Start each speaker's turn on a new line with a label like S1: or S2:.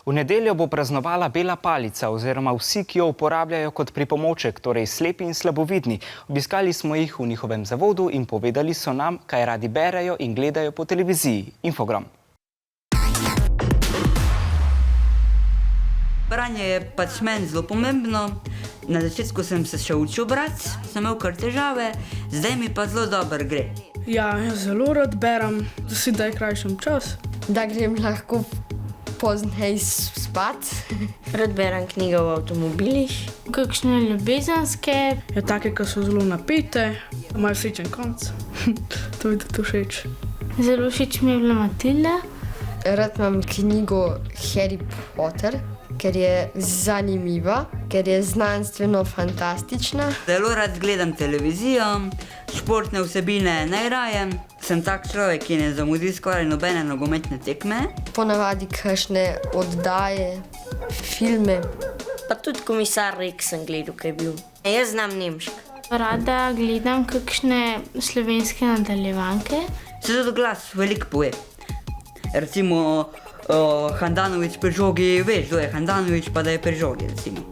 S1: V nedeljo bo praznovala bela palica oziroma vsi, ki jo uporabljajo kot pripomoček, torej slepi in slabovidni. Obiskali smo jih v njihovem zavodu in povedali so nam, kaj radi berejo in gledajo po televiziji. Infogram.
S2: Branje je pač meni zelo pomembno. Na začetku sem se še učil brati, sem imel kar težave, zdaj mi pa zelo dobro gre.
S3: Ja, jaz zelo rad berem, da si daj krajšem čas.
S4: Da grem lahko pozneje spat.
S5: Rad berem knjige v avtomobilih.
S6: Kakšne ljubezenske.
S3: Ja, take, ki so zelo napete, imajo srečen konec. To mi tudi všeč.
S6: Zelo všeč mi je bila Matilda.
S4: Rad imam knjigo Harry Potter, ker je zanimiva, ker je znanstveno fantastična.
S2: Zelo rad gledam televizijo, športne vsebine najraje. Sem tak človek, ki ne zamudi skoraj nobene nogometne tekme.
S4: Ponavadi kakšne oddaje, filme.
S5: Pa tudi Komisar Rex sem gledal, kaj je bil. Jaz znam nemško.
S6: Rada gledam kakšne slovenske nadaljevanke.
S2: Se tudi glas veliko poje. Recimo Handanović pri žogi, veš, kdo je Handanović, pa da je pri žogi, recimo.